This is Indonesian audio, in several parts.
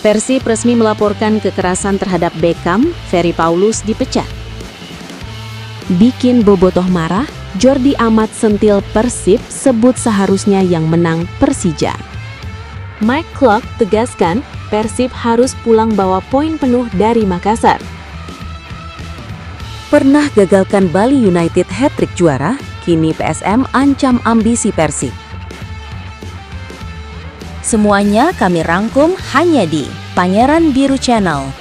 Persib resmi melaporkan kekerasan terhadap Beckham, Ferry Paulus dipecat. Bikin bobotoh marah, Jordi Amat sentil Persib sebut seharusnya yang menang Persija. Mike Clark tegaskan Persib harus pulang bawa poin penuh dari Makassar. Pernah gagalkan Bali United hat-trick juara, kini PSM ancam ambisi Persib. Semuanya kami rangkum hanya di Pangeran Biru Channel.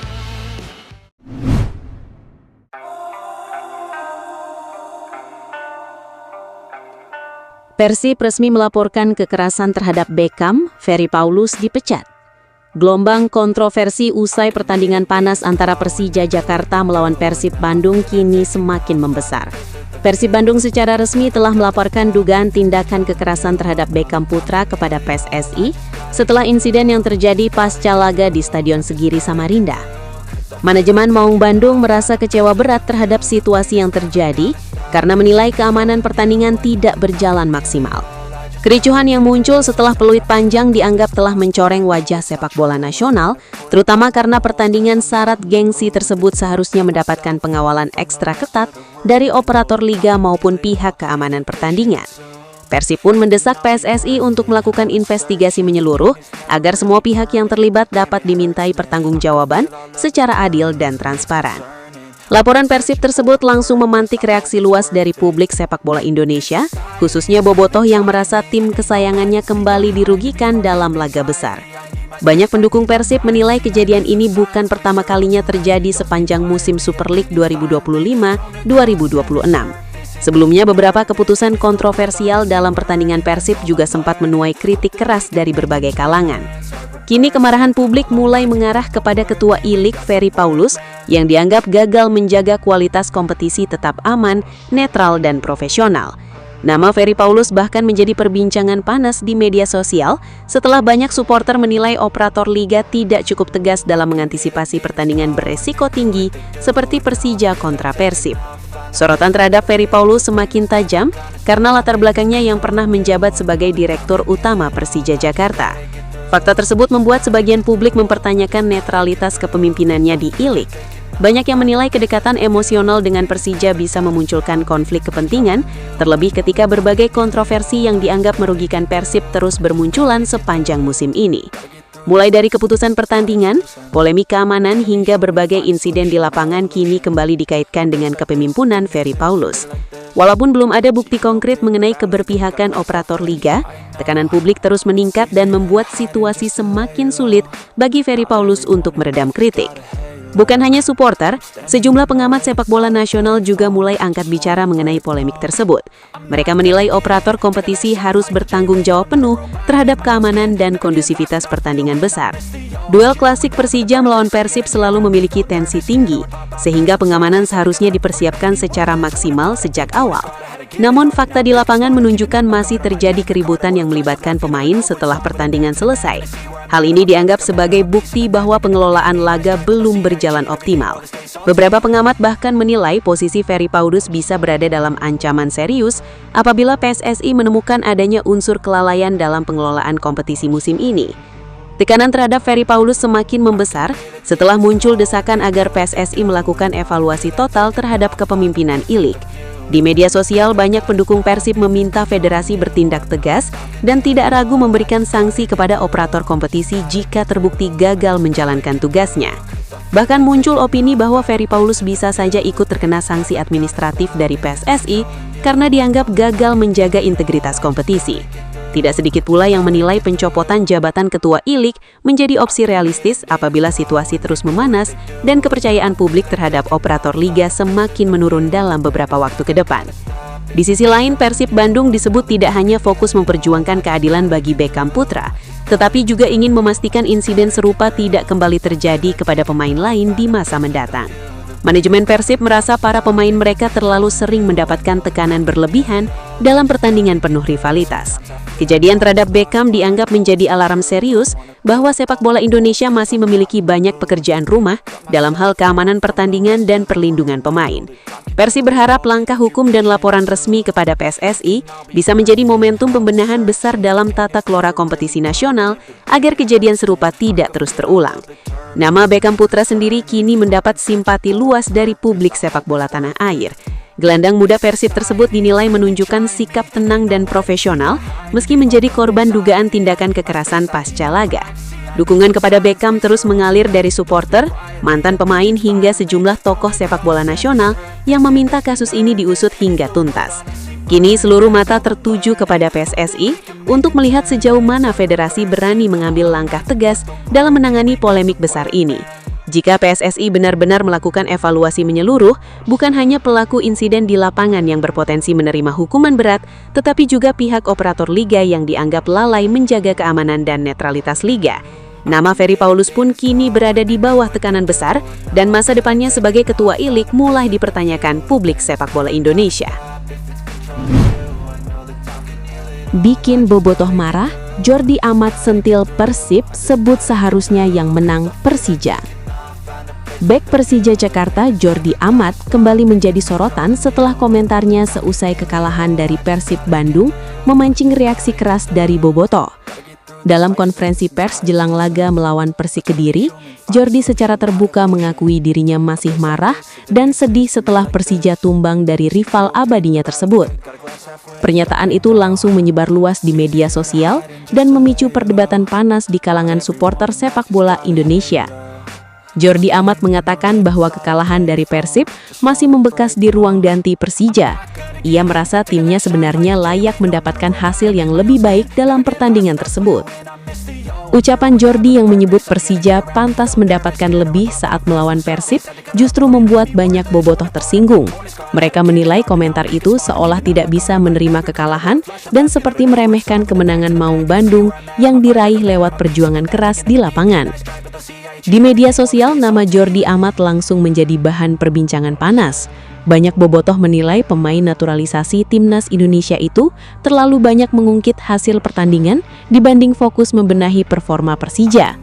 Persib resmi melaporkan kekerasan terhadap Beckham, Ferry Paulus dipecat. Gelombang kontroversi usai pertandingan panas antara Persija Jakarta melawan Persib Bandung kini semakin membesar. Persib Bandung secara resmi telah melaporkan dugaan tindakan kekerasan terhadap Beckham Putra kepada PSSI setelah insiden yang terjadi pasca laga di Stadion Segiri Samarinda. Manajemen Maung Bandung merasa kecewa berat terhadap situasi yang terjadi karena menilai keamanan pertandingan tidak berjalan maksimal. Kericuhan yang muncul setelah peluit panjang dianggap telah mencoreng wajah sepak bola nasional, terutama karena pertandingan syarat gengsi tersebut seharusnya mendapatkan pengawalan ekstra ketat dari operator liga maupun pihak keamanan pertandingan. Persib pun mendesak PSSI untuk melakukan investigasi menyeluruh agar semua pihak yang terlibat dapat dimintai pertanggungjawaban secara adil dan transparan. Laporan Persib tersebut langsung memantik reaksi luas dari publik sepak bola Indonesia, khususnya bobotoh yang merasa tim kesayangannya kembali dirugikan dalam laga besar. Banyak pendukung Persib menilai kejadian ini bukan pertama kalinya terjadi sepanjang musim Super League 2025-2026. Sebelumnya, beberapa keputusan kontroversial dalam pertandingan Persib juga sempat menuai kritik keras dari berbagai kalangan. Kini kemarahan publik mulai mengarah kepada ketua I-League Ferry Paulus yang dianggap gagal menjaga kualitas kompetisi tetap aman, netral, dan profesional. Nama Ferry Paulus bahkan menjadi perbincangan panas di media sosial setelah banyak supporter menilai operator liga tidak cukup tegas dalam mengantisipasi pertandingan beresiko tinggi seperti Persija kontra Persib. Sorotan terhadap Ferry Paulus semakin tajam karena latar belakangnya yang pernah menjabat sebagai Direktur Utama Persija Jakarta. Fakta tersebut membuat sebagian publik mempertanyakan netralitas kepemimpinannya di I-League. Banyak yang menilai kedekatan emosional dengan Persija bisa memunculkan konflik kepentingan, terlebih ketika berbagai kontroversi yang dianggap merugikan Persib terus bermunculan sepanjang musim ini. Mulai dari keputusan pertandingan, polemik keamanan hingga berbagai insiden di lapangan kini kembali dikaitkan dengan kepemimpinan Ferry Paulus. Walaupun belum ada bukti konkret mengenai keberpihakan operator liga, tekanan publik terus meningkat dan membuat situasi semakin sulit bagi Ferry Paulus untuk meredam kritik. Bukan hanya supporter, sejumlah pengamat sepak bola nasional juga mulai angkat bicara mengenai polemik tersebut. Mereka menilai operator kompetisi harus bertanggung jawab penuh terhadap keamanan dan kondusivitas pertandingan besar. Duel klasik Persija melawan Persib selalu memiliki tensi tinggi, sehingga pengamanan seharusnya dipersiapkan secara maksimal sejak awal. Namun fakta di lapangan menunjukkan masih terjadi keributan yang melibatkan pemain setelah pertandingan selesai. Hal ini dianggap sebagai bukti bahwa pengelolaan laga belum berjalan optimal. Beberapa pengamat bahkan menilai posisi Ferry Paulus bisa berada dalam ancaman serius apabila PSSI menemukan adanya unsur kelalaian dalam pengelolaan kompetisi musim ini. Tekanan terhadap Ferry Paulus semakin membesar setelah muncul desakan agar PSSI melakukan evaluasi total terhadap kepemimpinan I-League. Di media sosial, banyak pendukung Persib meminta federasi bertindak tegas dan tidak ragu memberikan sanksi kepada operator kompetisi jika terbukti gagal menjalankan tugasnya. Bahkan muncul opini bahwa Ferry Paulus bisa saja ikut terkena sanksi administratif dari PSSI karena dianggap gagal menjaga integritas kompetisi. Tidak sedikit pula yang menilai pencopotan jabatan ketua I-League menjadi opsi realistis apabila situasi terus memanas dan kepercayaan publik terhadap operator liga semakin menurun dalam beberapa waktu ke depan. Di sisi lain, Persib Bandung disebut tidak hanya fokus memperjuangkan keadilan bagi Beckham Putra, tetapi juga ingin memastikan insiden serupa tidak kembali terjadi kepada pemain lain di masa mendatang. Manajemen Persib merasa para pemain mereka terlalu sering mendapatkan tekanan berlebihan dalam pertandingan penuh rivalitas. Kejadian terhadap Beckham dianggap menjadi alarm serius bahwa sepak bola Indonesia masih memiliki banyak pekerjaan rumah dalam hal keamanan pertandingan dan perlindungan pemain. Persib berharap langkah hukum dan laporan resmi kepada PSSI bisa menjadi momentum pembenahan besar dalam tata kelola kompetisi nasional agar kejadian serupa tidak terus terulang. Nama Beckham Putra sendiri kini mendapat simpati luas dari publik sepak bola tanah air. Gelandang muda Persib tersebut dinilai menunjukkan sikap tenang dan profesional meski menjadi korban dugaan tindakan kekerasan pasca laga. Dukungan kepada Beckham terus mengalir dari supporter, mantan pemain hingga sejumlah tokoh sepak bola nasional yang meminta kasus ini diusut hingga tuntas. Kini seluruh mata tertuju kepada PSSI untuk melihat sejauh mana federasi berani mengambil langkah tegas dalam menangani polemik besar ini. Jika PSSI benar-benar melakukan evaluasi menyeluruh, bukan hanya pelaku insiden di lapangan yang berpotensi menerima hukuman berat, tetapi juga pihak operator liga yang dianggap lalai menjaga keamanan dan netralitas liga. Nama Ferry Paulus pun kini berada di bawah tekanan besar dan masa depannya sebagai ketua ILIK mulai dipertanyakan publik sepak bola Indonesia. Bikin bobotoh marah, Jordi Amat sentil Persib sebut seharusnya yang menang Persija. Bek Persija Jakarta Jordi Amat kembali menjadi sorotan setelah komentarnya seusai kekalahan dari Persib Bandung memancing reaksi keras dari bobotoh. Dalam konferensi pers jelang laga melawan Persik Kediri, Jordi secara terbuka mengakui dirinya masih marah dan sedih setelah Persija tumbang dari rival abadinya tersebut. Pernyataan itu langsung menyebar luas di media sosial dan memicu perdebatan panas di kalangan supporter sepak bola Indonesia. Jordi Amat mengatakan bahwa kekalahan dari Persib masih membekas di ruang ganti Persija. Ia merasa timnya sebenarnya layak mendapatkan hasil yang lebih baik dalam pertandingan tersebut. Ucapan Jordi yang menyebut Persija pantas mendapatkan lebih saat melawan Persib justru membuat banyak bobotoh tersinggung. Mereka menilai komentar itu seolah tidak bisa menerima kekalahan dan seperti meremehkan kemenangan Maung Bandung yang diraih lewat perjuangan keras di lapangan. Di media sosial, nama Jordi Amat langsung menjadi bahan perbincangan panas. Banyak bobotoh menilai pemain naturalisasi timnas Indonesia itu terlalu banyak mengungkit hasil pertandingan dibanding fokus membenahi performa Persija.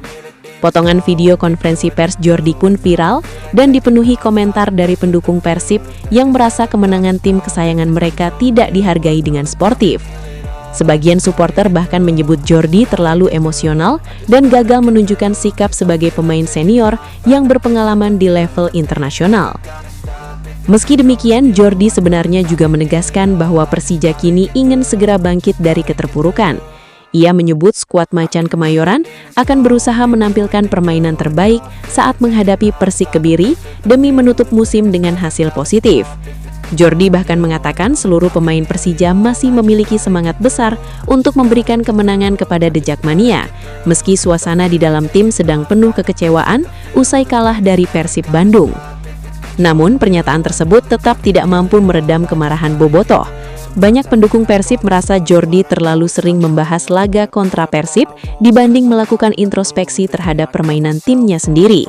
Potongan video konferensi pers Jordi pun viral dan dipenuhi komentar dari pendukung Persib yang merasa kemenangan tim kesayangan mereka tidak dihargai dengan sportif. Sebagian supporter bahkan menyebut Jordi terlalu emosional dan gagal menunjukkan sikap sebagai pemain senior yang berpengalaman di level internasional. Meski demikian, Jordi sebenarnya juga menegaskan bahwa Persija kini ingin segera bangkit dari keterpurukan. Ia menyebut skuad Macan Kemayoran akan berusaha menampilkan permainan terbaik saat menghadapi Persik Kediri demi menutup musim dengan hasil positif. Jordi bahkan mengatakan seluruh pemain Persija masih memiliki semangat besar untuk memberikan kemenangan kepada The Jackmania, meski suasana di dalam tim sedang penuh kekecewaan usai kalah dari Persib Bandung. Namun, pernyataan tersebut tetap tidak mampu meredam kemarahan bobotoh. Banyak pendukung Persib merasa Jordi terlalu sering membahas laga kontra Persib dibanding melakukan introspeksi terhadap permainan timnya sendiri.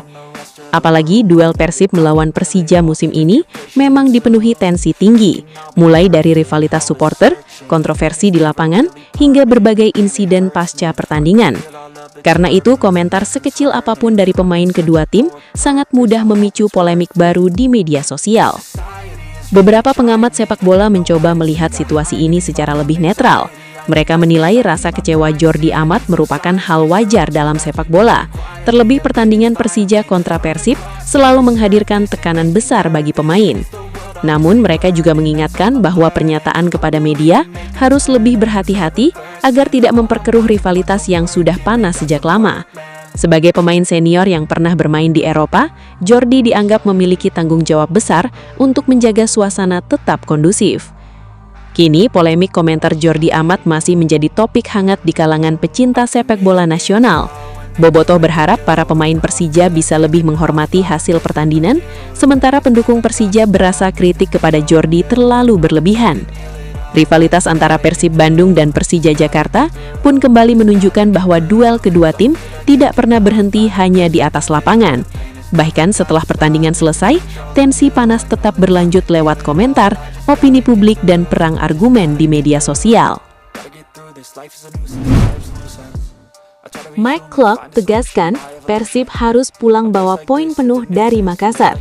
Apalagi duel Persib melawan Persija musim ini memang dipenuhi tensi tinggi, mulai dari rivalitas supporter, kontroversi di lapangan, hingga berbagai insiden pasca pertandingan. Karena itu, komentar sekecil apapun dari pemain kedua tim sangat mudah memicu polemik baru di media sosial. Beberapa pengamat sepak bola mencoba melihat situasi ini secara lebih netral. Mereka menilai rasa kecewa Jordi Amat merupakan hal wajar dalam sepak bola. Terlebih pertandingan Persija kontra Persib selalu menghadirkan tekanan besar bagi pemain. Namun mereka juga mengingatkan bahwa pernyataan kepada media harus lebih berhati-hati agar tidak memperkeruh rivalitas yang sudah panas sejak lama. Sebagai pemain senior yang pernah bermain di Eropa, Jordi dianggap memiliki tanggung jawab besar untuk menjaga suasana tetap kondusif. Kini, polemik komentar Jordi Amat masih menjadi topik hangat di kalangan pecinta sepak bola nasional. Bobotoh berharap para pemain Persija bisa lebih menghormati hasil pertandingan, sementara pendukung Persija berasa kritik kepada Jordi terlalu berlebihan. Rivalitas antara Persib Bandung dan Persija Jakarta pun kembali menunjukkan bahwa duel kedua tim tidak pernah berhenti hanya di atas lapangan. Bahkan setelah pertandingan selesai, tensi panas tetap berlanjut lewat komentar, opini publik, dan perang argumen di media sosial. Mike Klopp tegaskan Persib harus pulang bawa poin penuh dari Makassar.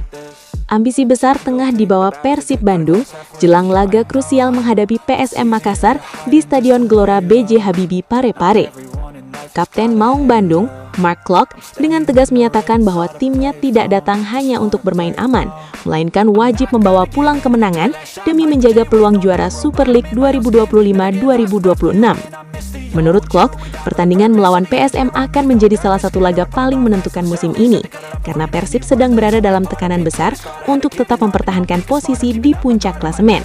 Ambisi besar tengah dibawa Persib Bandung jelang laga krusial menghadapi PSM Makassar di Stadion Gelora B.J. Habibie Parepare. Kapten Maung Bandung, Mark Klok, dengan tegas menyatakan bahwa timnya tidak datang hanya untuk bermain aman, melainkan wajib membawa pulang kemenangan demi menjaga peluang juara Super League 2025-2026. Menurut Klok, pertandingan melawan PSM akan menjadi salah satu laga paling menentukan musim ini, karena Persib sedang berada dalam tekanan besar untuk tetap mempertahankan posisi di puncak klasemen.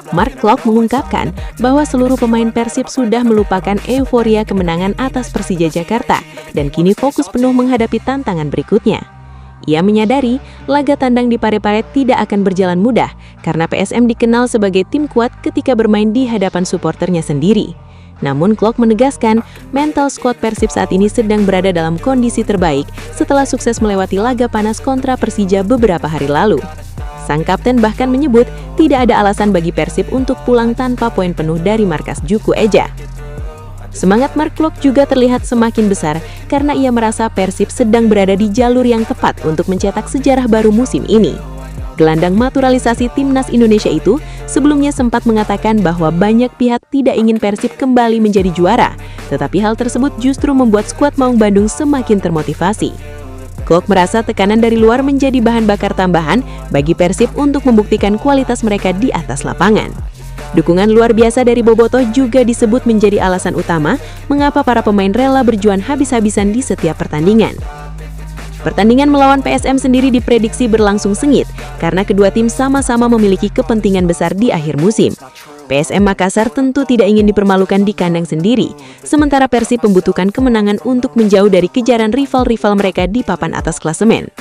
Mark Klok mengungkapkan bahwa seluruh pemain Persib sudah melupakan euforia kemenangan atas Persija Jakarta dan kini fokus penuh menghadapi tantangan berikutnya. Ia menyadari laga tandang di Parepare tidak akan berjalan mudah karena PSM dikenal sebagai tim kuat ketika bermain di hadapan suporternya sendiri. Namun Klok menegaskan mental skuad Persib saat ini sedang berada dalam kondisi terbaik setelah sukses melewati laga panas kontra Persija beberapa hari lalu. Sang kapten bahkan menyebut tidak ada alasan bagi Persib untuk pulang tanpa poin penuh dari markas Juku Eja. Semangat Mark Klok juga terlihat semakin besar karena ia merasa Persib sedang berada di jalur yang tepat untuk mencetak sejarah baru musim ini. Gelandang naturalisasi timnas Indonesia itu sebelumnya sempat mengatakan bahwa banyak pihak tidak ingin Persib kembali menjadi juara, tetapi hal tersebut justru membuat skuad Maung Bandung semakin termotivasi. Klok merasa tekanan dari luar menjadi bahan bakar tambahan bagi Persib untuk membuktikan kualitas mereka di atas lapangan. Dukungan luar biasa dari Bobotoh juga disebut menjadi alasan utama mengapa para pemain rela berjuang habis-habisan di setiap pertandingan. Pertandingan melawan PSM sendiri diprediksi berlangsung sengit karena kedua tim sama-sama memiliki kepentingan besar di akhir musim. PSM Makassar tentu tidak ingin dipermalukan di kandang sendiri, sementara Persib membutuhkan kemenangan untuk menjauh dari kejaran rival-rival mereka di papan atas klasemen.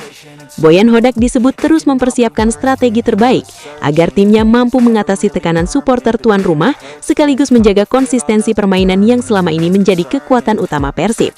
Boyan Hodak disebut terus mempersiapkan strategi terbaik agar timnya mampu mengatasi tekanan supporter tuan rumah sekaligus menjaga konsistensi permainan yang selama ini menjadi kekuatan utama Persib.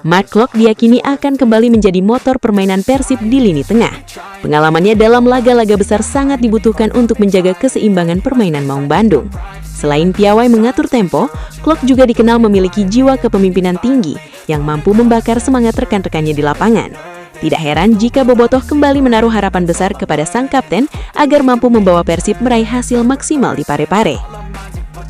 Mark Klok diyakini akan kembali menjadi motor permainan Persib di lini tengah. Pengalamannya dalam laga-laga besar sangat dibutuhkan untuk menjaga keseimbangan permainan Maung Bandung. Selain piawai mengatur tempo, Klok juga dikenal memiliki jiwa kepemimpinan tinggi yang mampu membakar semangat rekan-rekannya di lapangan. Tidak heran jika Bobotoh kembali menaruh harapan besar kepada sang kapten agar mampu membawa Persib meraih hasil maksimal di Parepare.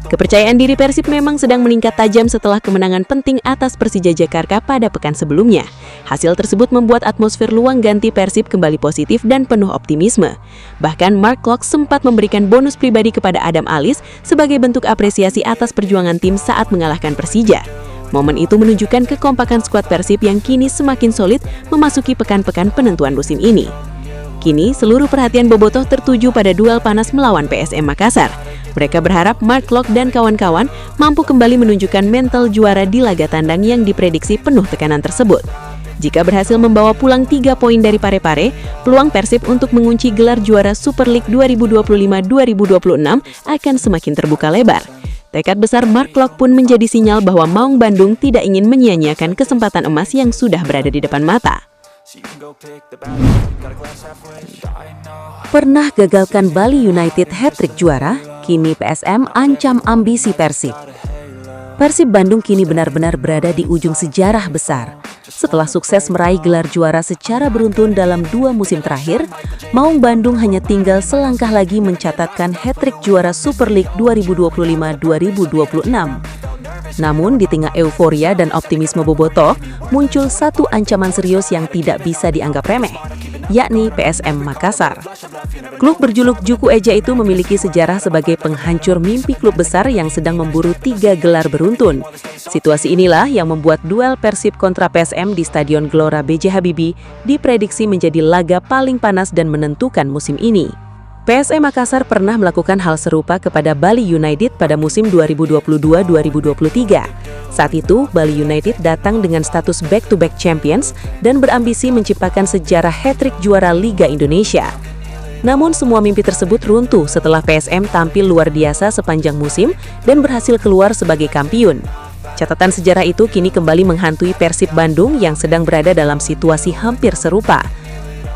Kepercayaan diri Persib memang sedang meningkat tajam setelah kemenangan penting atas Persija Jakarta pada pekan sebelumnya. Hasil tersebut membuat atmosfer luang ganti Persib kembali positif dan penuh optimisme. Bahkan Mark Klok sempat memberikan bonus pribadi kepada Adam Alis sebagai bentuk apresiasi atas perjuangan tim saat mengalahkan Persija. Momen itu menunjukkan kekompakan skuad Persib yang kini semakin solid memasuki pekan-pekan penentuan musim ini. Kini seluruh perhatian Bobotoh tertuju pada duel panas melawan PSM Makassar. Mereka berharap Mark Klok dan kawan-kawan mampu kembali menunjukkan mental juara di laga tandang yang diprediksi penuh tekanan tersebut. Jika berhasil membawa pulang 3 poin dari Parepare, peluang Persib untuk mengunci gelar juara Super League 2025-2026 akan semakin terbuka lebar. Tekad besar Mark Klok pun menjadi sinyal bahwa Maung Bandung tidak ingin menyia-nyiakan kesempatan emas yang sudah berada di depan mata. Pernah gagalkan Bali United hat-trick juara, kini PSM ancam ambisi Persib. Persib Bandung kini benar-benar berada di ujung sejarah besar. Setelah sukses meraih gelar juara secara beruntun dalam 2 musim terakhir, Maung Bandung hanya tinggal selangkah lagi mencatatkan hat-trick juara Super League 2025-2026. Namun di tengah euforia dan optimisme Bobotoh, muncul satu ancaman serius yang tidak bisa dianggap remeh, yakni PSM Makassar. Klub berjuluk Juku Eja itu memiliki sejarah sebagai penghancur mimpi klub besar yang sedang memburu 3 gelar beruntun. Situasi inilah yang membuat duel Persib kontra PSM di Stadion Gelora B.J. Habibie diprediksi menjadi laga paling panas dan menentukan musim ini. PSM Makassar pernah melakukan hal serupa kepada Bali United pada musim 2022-2023. Saat itu, Bali United datang dengan status back-to-back champions dan berambisi menciptakan sejarah hat-trick juara Liga Indonesia. Namun semua mimpi tersebut runtuh setelah PSM tampil luar biasa sepanjang musim dan berhasil keluar sebagai kampiun. Catatan sejarah itu kini kembali menghantui Persib Bandung yang sedang berada dalam situasi hampir serupa.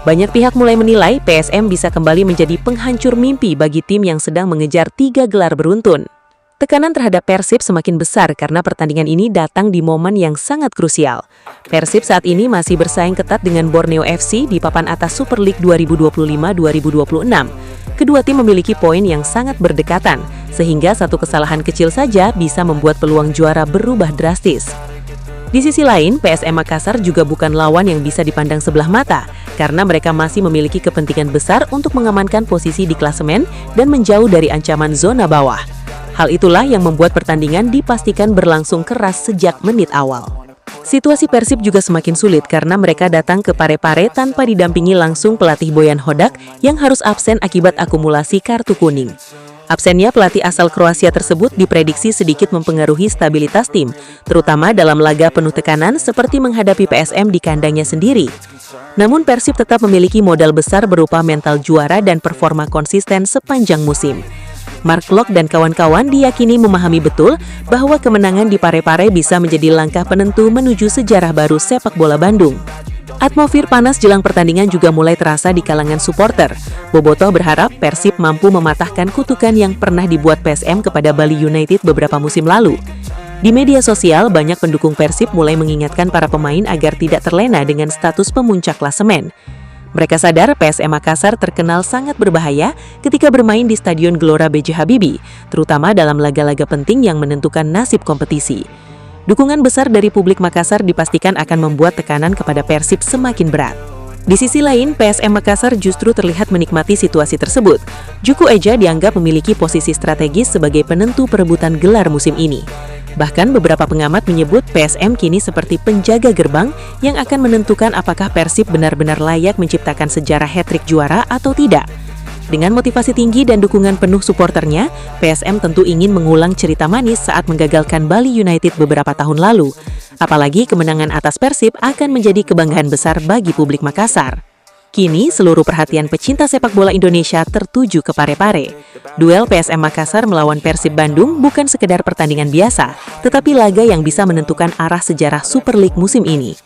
Banyak pihak mulai menilai PSM bisa kembali menjadi penghancur mimpi bagi tim yang sedang mengejar 3 gelar beruntun. Tekanan terhadap Persib semakin besar karena pertandingan ini datang di momen yang sangat krusial. Persib saat ini masih bersaing ketat dengan Borneo FC di papan atas Super League 2025-2026. Kedua tim memiliki poin yang sangat berdekatan, sehingga satu kesalahan kecil saja bisa membuat peluang juara berubah drastis. Di sisi lain, PSM Makassar juga bukan lawan yang bisa dipandang sebelah mata, karena mereka masih memiliki kepentingan besar untuk mengamankan posisi di klasemen dan menjauh dari ancaman zona bawah. Hal itulah yang membuat pertandingan dipastikan berlangsung keras sejak menit awal. Situasi Persib juga semakin sulit karena mereka datang ke Parepare tanpa didampingi langsung pelatih Bojan Hodak yang harus absen akibat akumulasi kartu kuning. Absennya pelatih asal Kroasia tersebut diprediksi sedikit mempengaruhi stabilitas tim, terutama dalam laga penuh tekanan seperti menghadapi PSM di kandangnya sendiri. Namun Persib tetap memiliki modal besar berupa mental juara dan performa konsisten sepanjang musim. Mark Klok dan kawan-kawan diyakini memahami betul bahwa kemenangan di Parepare bisa menjadi langkah penentu menuju sejarah baru sepak bola Bandung. Atmosfer panas jelang pertandingan juga mulai terasa di kalangan supporter. Bobotoh berharap Persib mampu mematahkan kutukan yang pernah dibuat PSM kepada Bali United beberapa musim lalu. Di media sosial, banyak pendukung Persib mulai mengingatkan para pemain agar tidak terlena dengan status pemuncak klasemen. Mereka sadar PSM Makassar terkenal sangat berbahaya ketika bermain di Stadion Gelora B.J. Habibie, terutama dalam laga-laga penting yang menentukan nasib kompetisi. Dukungan besar dari publik Makassar dipastikan akan membuat tekanan kepada Persib semakin berat. Di sisi lain, PSM Makassar justru terlihat menikmati situasi tersebut. Juku Eja dianggap memiliki posisi strategis sebagai penentu perebutan gelar musim ini. Bahkan beberapa pengamat menyebut PSM kini seperti penjaga gerbang yang akan menentukan apakah Persib benar-benar layak menciptakan sejarah hat-trick juara atau tidak. Dengan motivasi tinggi dan dukungan penuh suporternya, PSM tentu ingin mengulang cerita manis saat menggagalkan Bali United beberapa tahun lalu. Apalagi kemenangan atas Persib akan menjadi kebanggaan besar bagi publik Makassar. Kini, seluruh perhatian pecinta sepak bola Indonesia tertuju ke Parepare. Duel PSM Makassar melawan Persib Bandung bukan sekedar pertandingan biasa, tetapi laga yang bisa menentukan arah sejarah Super League musim ini.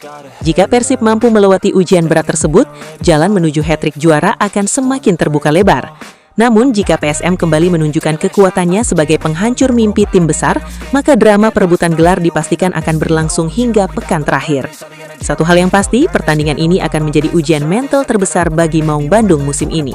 Jika Persib mampu melewati ujian berat tersebut, jalan menuju hat-trick juara akan semakin terbuka lebar. Namun, jika PSM kembali menunjukkan kekuatannya sebagai penghancur mimpi tim besar, maka drama perebutan gelar dipastikan akan berlangsung hingga pekan terakhir. Satu hal yang pasti, pertandingan ini akan menjadi ujian mental terbesar bagi Maung Bandung musim ini.